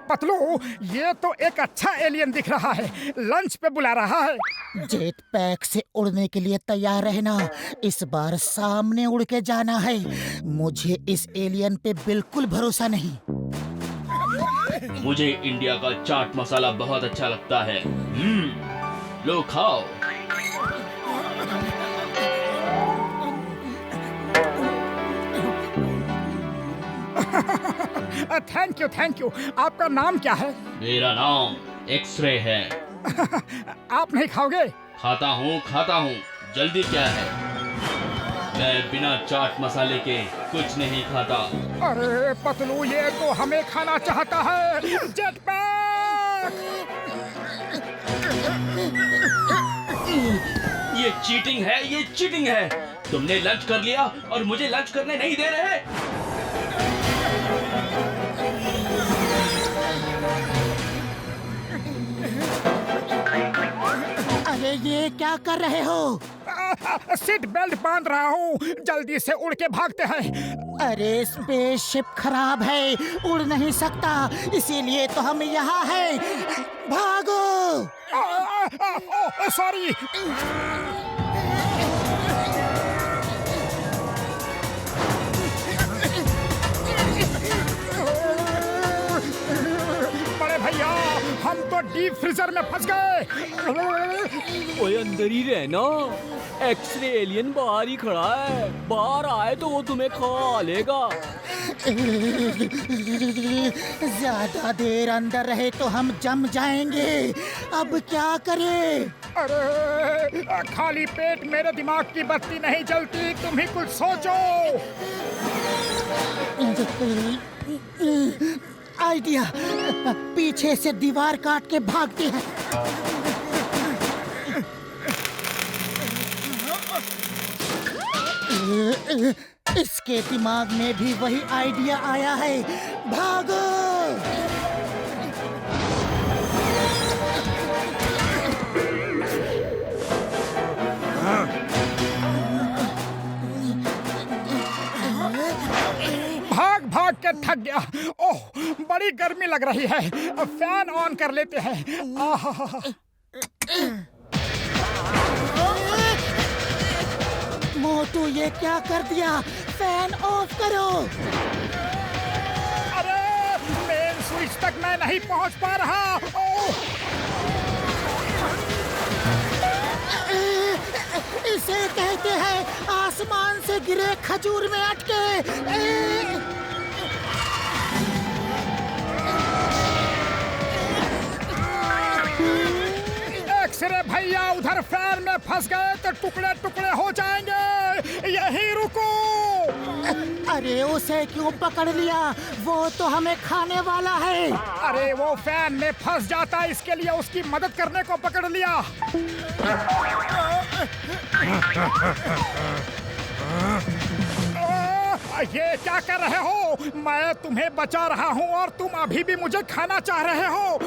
पतलू, ये तो एक अच्छा एलियन दिख रहा है, लंच पे बुला रहा है। जेट पैक से उड़ने के लिए तैयार रहना, इस बार सामने उड़ के जाना है। मुझे इस एलियन पे बिल्कुल भरोसा नहीं। मुझे इंडिया का चाट मसाला बहुत अच्छा लगता है। लो खाओ। Thank you. आपका नाम क्या है? मेरा नाम एक्सरे है। आप नहीं खाओगे? खाता हूँ। जल्दी क्या है? मैं बिना चाट मसाले के कुछ नहीं खाता। अरे पतलू, ये तो हमें खाना चाहता है। Jet pack! ये चीटिंग है। तुमने लंच कर लिया और मुझे लंच करने नहीं दे रहे। अरे ये क्या कर रहे हो? सीट बेल्ट बांध रहा हूँ, जल्दी से उड़ के भागते हैं। अरे स्पेसशिप खराब है, उड़ नहीं सकता, इसीलिए तो हम यहाँ हैं। भागो! सॉरी। बड़े भैया, हम तो डीप फ्रीजर में फंस गए। ओए अंदर ही रहना, एक्सरे एलियन बाहर ही खड़ा है, बाहर आए तो वो तुम्हें खा लेगा। ज्यादा देर अंदर रहे तो हम जम जाएंगे, अब क्या करें? अरे खाली पेट मेरे दिमाग की बत्ती नहीं जलती, तुम ही कुछ सोचो। आइडिया, पीछे से दीवार काट के भागते हैं। इसके दिमाग में भी वही आइडिया आया है, भागो! भाग के थक गया। ओह, बड़ी गर्मी लग रही है, फैन ऑन कर लेते हैं। मोटू, ये क्या कर दिया? फैन ऑफ करो। अरे मेन स्विच तक मैं नहीं पहुंच पा रहा। इसे कहते हैं आसमान से गिरे खजूर में अटके। एक्सरे भैया उधर फैन में फंस गए तो टुकड़े टुकड़े हो जाएंगे, यहीं रुको। अरे उसे क्यों पकड़ लिया? वो तो हमें खाने वाला है। अरे वो फैन में फंस जाता, इसके लिए उसकी मदद करने को पकड़ लिया। ये क्या कर रहे हो? मैं तुम्हें बचा रहा हूँ और तुम अभी भी मुझे खाना चाह रहे हो।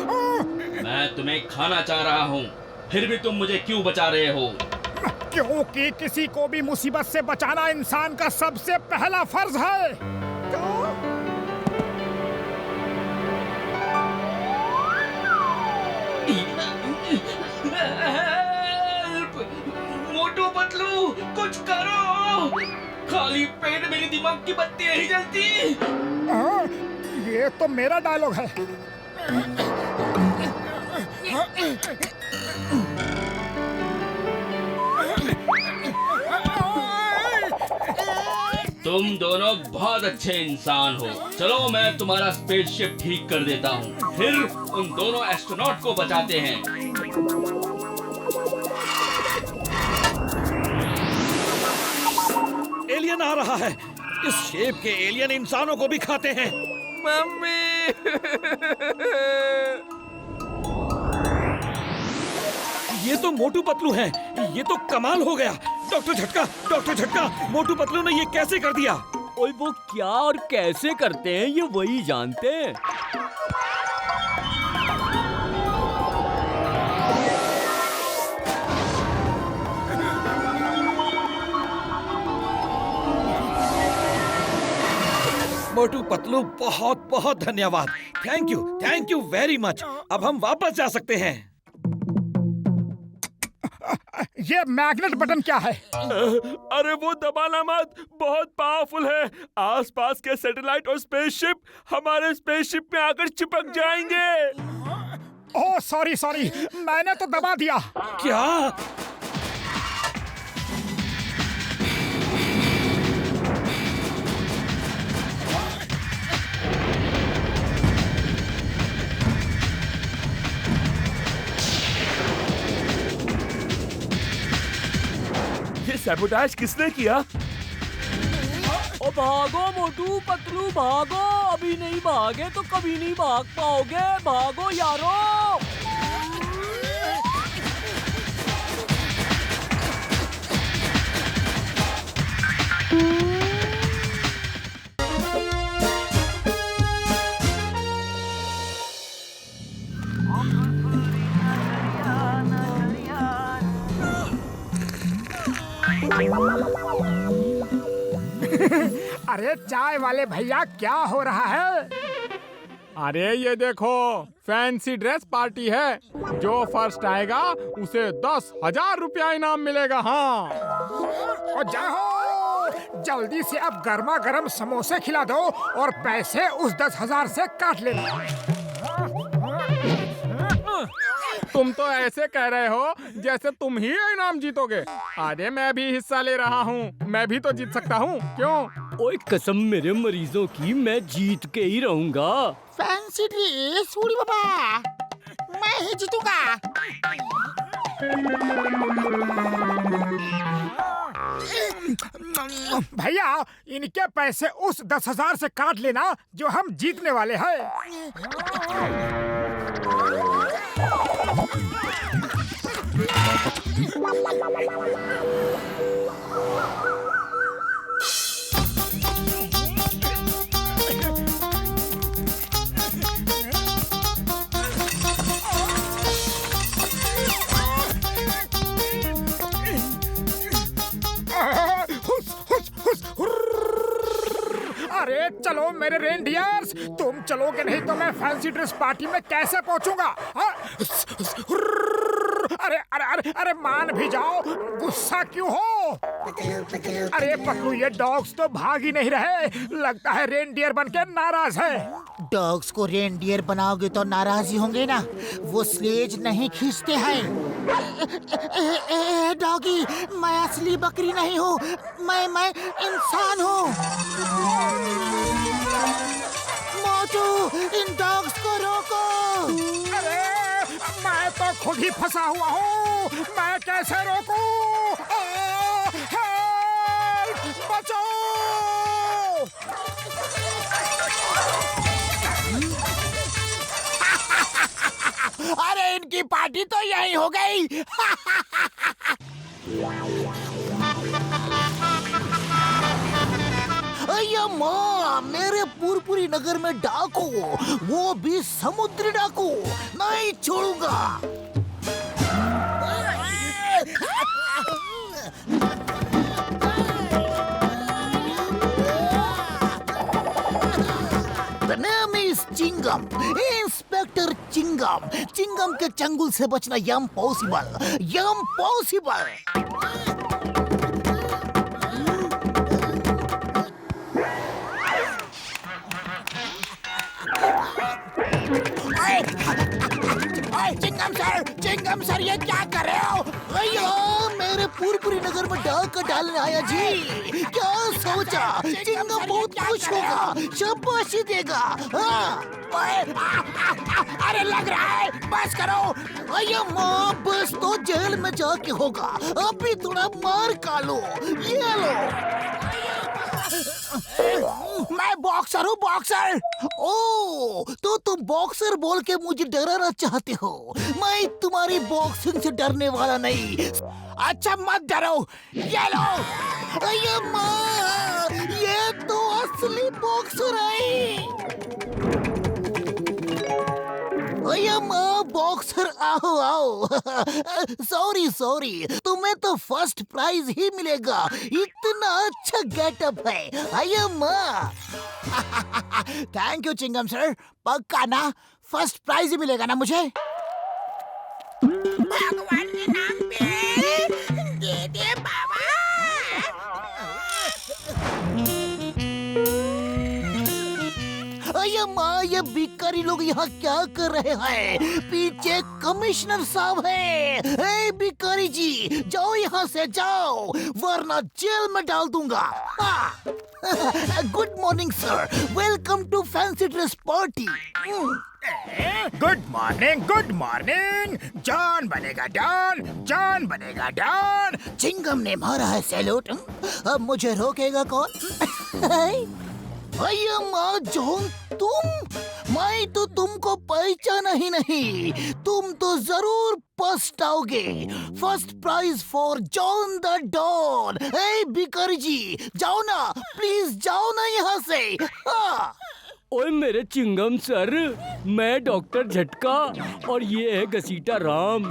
मैं तुम्हें खाना चाह रहा हूँ, फिर भी तुम मुझे क्यों बचा रहे हो? क्योंकि किसी को भी मुसीबत से बचाना इंसान का सबसे पहला फर्ज है। मोटू पतलू, कुछ करो, खाली पेट मेरे दिमाग की बत्ती नहीं जलती। ये ये तो मेरा डायलॉग है। तुम दोनों बहुत अच्छे इंसान हो। चलो मैं तुम्हारा स्पेसशिप ठीक कर देता हूँ, फिर उन दोनों एस्ट्रोनॉट को बचाते हैं। एलियन आ रहा है। इस शेप के एलियन इंसानों को भी खाते हैं। मम्मी ये तो मोटू पतलू है। ये तो कमाल हो गया। डॉक्टर झटका, मोटू पतलू ने ये कैसे कर दिया? और वो क्या और कैसे करते हैं ये वही जानते हैं। मोटू पतलू बहुत बहुत धन्यवाद। Thank you very much. अब हम वापस जा सकते हैं। ये मैग्नेट बटन क्या है? अरे वो दबाना मत, बहुत पावरफुल है। आसपास के सैटेलाइट और स्पेसशिप हमारे स्पेसशिप में आकर चिपक जाएंगे। ओह सॉरी, मैंने तो दबा दिया। क्या? सैबोटाज किसने किया? ओ भागो मोटू पतलू भागो, अभी नहीं भागे तो कभी नहीं भाग पाओगे। भागो यारो। अरे चाय वाले भैया क्या हो रहा है? अरे ये देखो, फैंसी ड्रेस पार्टी है। जो फर्स्ट आएगा उसे 10,000 रुपया इनाम मिलेगा। हाँ और जाओ, जल्दी से अब गर्मा गर्म समोसे खिला दो और पैसे उस 10,000 से काट लेना। तुम तो ऐसे कह रहे हो जैसे तुम ही इनाम जीतोगे। अरे मैं भी हिस्सा ले रहा हूँ, मैं भी तो जीत सकता हूँ। क्यों? ओए कसम मेरे मरीजों की, मैं जीत के ही रहूंगा। फैंसी ड्रेस उड़ी बाबा, मैं ही जीतूंगा। भैया इनके पैसे उस 10,000 से काट लेना जो हम जीतने वाले हैं। अरे चलो मेरे रेनडियर्स, तुम चलोगे नहीं तो मैं फैंसी ड्रेस पार्टी में कैसे पहुंचूंगा? अरे अरे अरे अरे मान भी जाओ, गुस्सा क्यों हो? अरे पकड़ू, ये डॉग्स तो भाग ही नहीं रहे। लगता है रेनडियर बनके नाराज है। डॉग्स को रेनडियर बनाओगे तो नाराज ही होंगे ना, वो स्लेज नहीं खींचते हैं। डॉगी, मैं असली बकरी नहीं हूँ, मैं इंसान हूँ। मोटू, इन डॉग्स को रोको। अरे मैं तो खुद ही फंसा हुआ हूँ, मैं कैसे रोकूं? हेल्प! बचाओ! अरे इनकी पार्टी तो यही हो गई। माँ, मेरे पुरपुरी नगर में डाकू, वो भी समुद्री डाकू, नहीं छोड़ूंगा। The name is Chingam, inspector Chingam. Chingam के चंगुल से बचना इम्पॉसिबल। चिंगम सर ये क्या कर रहे हो? अयो मेरे पूरी नगर में डाका डालने आया जी। क्या सोचा चिंगम बहुत खुश होगा, शाबाशी देगा। हाँ। अरे लग रहा है, बस करो। अयो माँ बस तो जेल में जाके होगा, अभी थोड़ा मार खा लो। ये लो। मैं बॉक्सर हूँ, बॉक्सर। ओ तो तुम बॉक्सर बोल के मुझे डराना चाहते हो? मैं तुम्हारी बॉक्सिंग से डरने वाला नहीं। अच्छा मत डरो, ये लो। अये माँ, ये तो असली बॉक्सर है। अये माँ बॉक्सर, आओ आओ। सॉरी तुम्हें तो फर्स्ट प्राइज ही मिलेगा, इतना अच्छा गेटअप है। अये माँ। थैंक यू चिंगम सर, पक्का ना फर्स्ट प्राइज ही मिलेगा ना मुझे? भगवान के नाम पे दे दे बाबा। अये माँ, ये भिखारी लोग यहाँ क्या कर रहे हैं? पीछे कमिश्नर साहब हैं। ए भिखारी जी, जाओ यहाँ से जाओ, वरना जेल में डाल दूंगा। Good morning sir, welcome to fancy dress party. Good morning. John बनेगा डॉन, जॉन बनेगा डॉन। चिंगम ने मारा है सैल्यूट, अब मुझे रोकेगा कौन? भैया माँ जॉन, तुम? मैं तो तुमको पहचाना ही नहीं। तुम तो जरूर फर्स्ट आओगे। First prize for John the Don. ए भिखारी जी, जाओ ना, प्लीज जाओ ना यहाँ से। हाँ। ओए मेरे चिंगम सर, मैं डॉक्टर झटका और ये है घसीटा राम।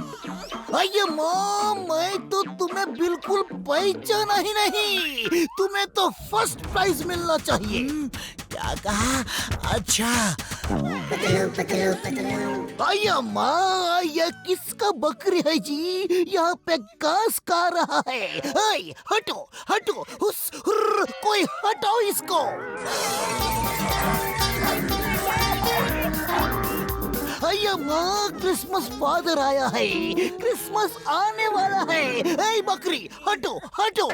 अये माँ, मैं तो तुम्हें बिल्कुल पहचाना ही नहीं। तुम्हें तो फर्स्ट प्राइज मिलना चाहिए। क्या कहा? अच्छा। अये माँ, ये किसका बकरी है जी? यहाँ पे घास खा रहा है। अय, हटो हटो, कोई हटाओ इसको। अये माँ, क्रिसमस फादर आया है, क्रिसमस आने वाला है। ए बकरी, हटो हटो।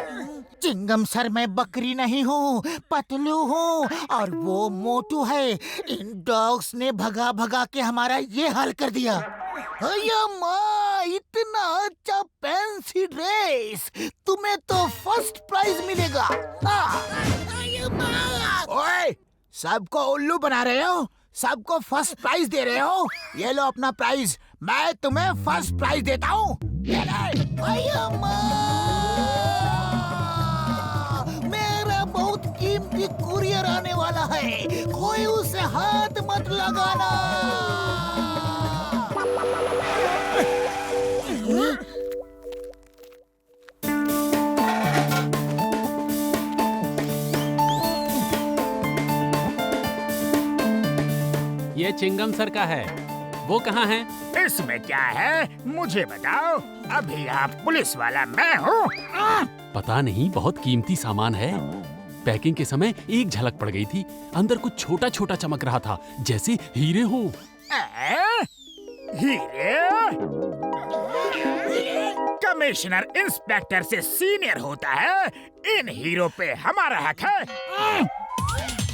चिंगम सर, मैं बकरी नहीं हूँ, पतलू हूँ, और वो मोटू है। इन डॉग्स ने भगा भगा के हमारा ये हाल कर दिया। अये माँ, इतना अच्छा फैंसी ड्रेस, तुम्हें तो फर्स्ट प्राइज मिलेगा। अये माँ। ओए, सबको उल्लू बना रहे हो? सबको फर्स्ट प्राइज दे रहे हो? ये लो अपना प्राइज, मैं तुम्हें फर्स्ट प्राइज देता हूँ। मेरा बहुत कीमती कुरियर आने वाला है, कोई उसे हाथ मत लगाना। ये चिंगम सर का है, वो कहाँ है? इसमें क्या है, मुझे बताओ। अभी आप पुलिस वाला मैं हूँ। पता नहीं, बहुत कीमती सामान है। पैकिंग के समय एक झलक पड़ गई थी, अंदर कुछ छोटा छोटा चमक रहा था, जैसे हीरे हो। हीरे? कमिश्नर इंस्पेक्टर से सीनियर होता है, इन हीरो पे हमारा हक है।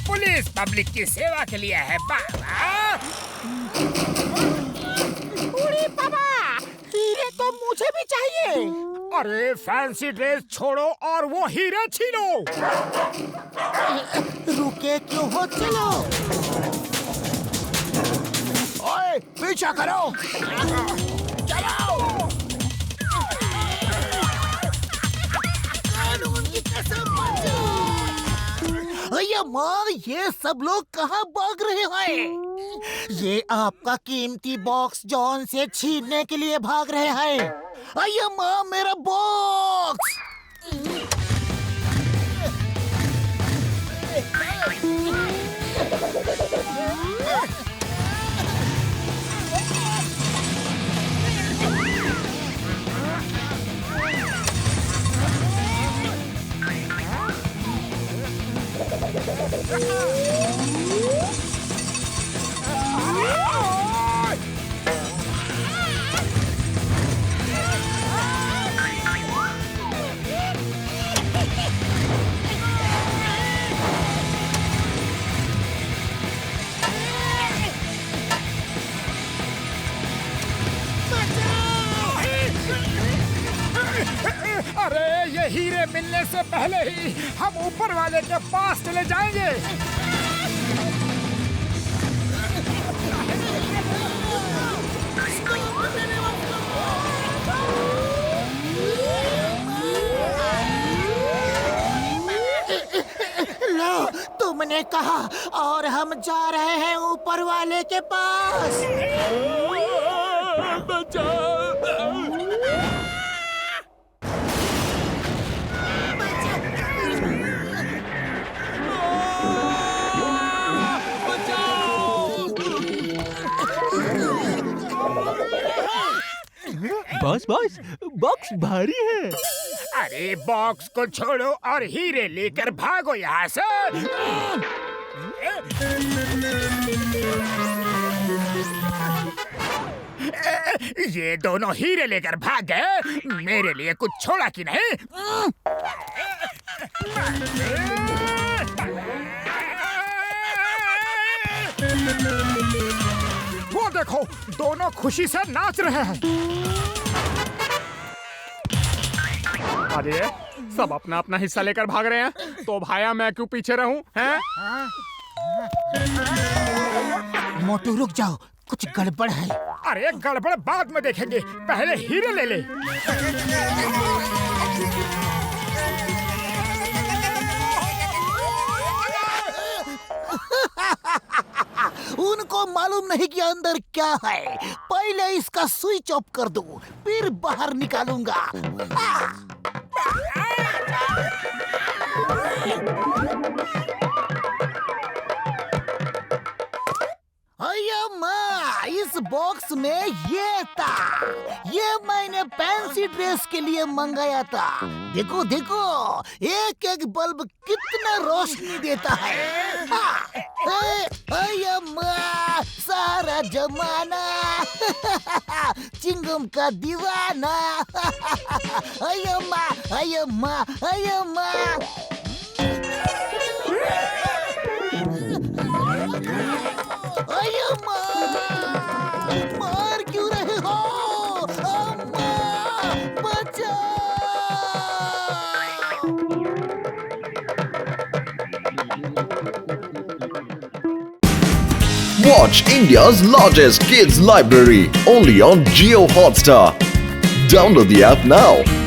पुलिस पब्लिक की सेवा के लिए है बाबा। बाबा, हीरे तो मुझे भी चाहिए। अरे फैंसी ड्रेस छोड़ो और वो हीरे छीनो। रुके क्यों हो, चलो। ओए, पीछा करो। चलो। कानून की कसम, अये माँ, ये सब लोग कहाँ भाग रहे हैं? ये आपका कीमती बॉक्स जॉन से छीनने के लिए भाग रहे हैं। अये माँ, मेरा बॉक्स। हीरे मिलने से पहले ही हम ऊपर वाले के पास चले जाएंगे। लो, तुमने कहा और हम जा रहे हैं ऊपर वाले के पास। बॉस बॉस, बॉक्स भारी है। अरे बॉक्स को छोड़ो और हीरे लेकर भागो यहाँ से। ये दोनों हीरे लेकर भाग गए, मेरे लिए कुछ छोड़ा कि नहीं? वो देखो, दोनों खुशी से नाच रहे हैं। अरे सब अपना अपना हिस्सा लेकर भाग रहे हैं, तो भाया मैं क्यों पीछे रहूं? हैं? मोटू रुक जाओ, कुछ गड़बड़ है। अरे गड़बड़ बाद में देखेंगे, पहले हीरे ले ले। उनको मालूम नहीं कि अंदर क्या है। पहले इसका स्विच ऑफ कर दूं, फिर बाहर निकालूंगा। माँ, इस बॉक्स में ये था। ये मैंने फैंसी ड्रेस के लिए मंगाया था। देखो देखो, एक एक बल्ब कितना रोशनी देता है। माँ, सारा जमाना चिंगम का दीवाना। माँ, माँ, माँ। मार क्यों रहे हो? अम्मा, बचाओ! Watch India's largest kids library only on Jio Hotstar. Download the app now.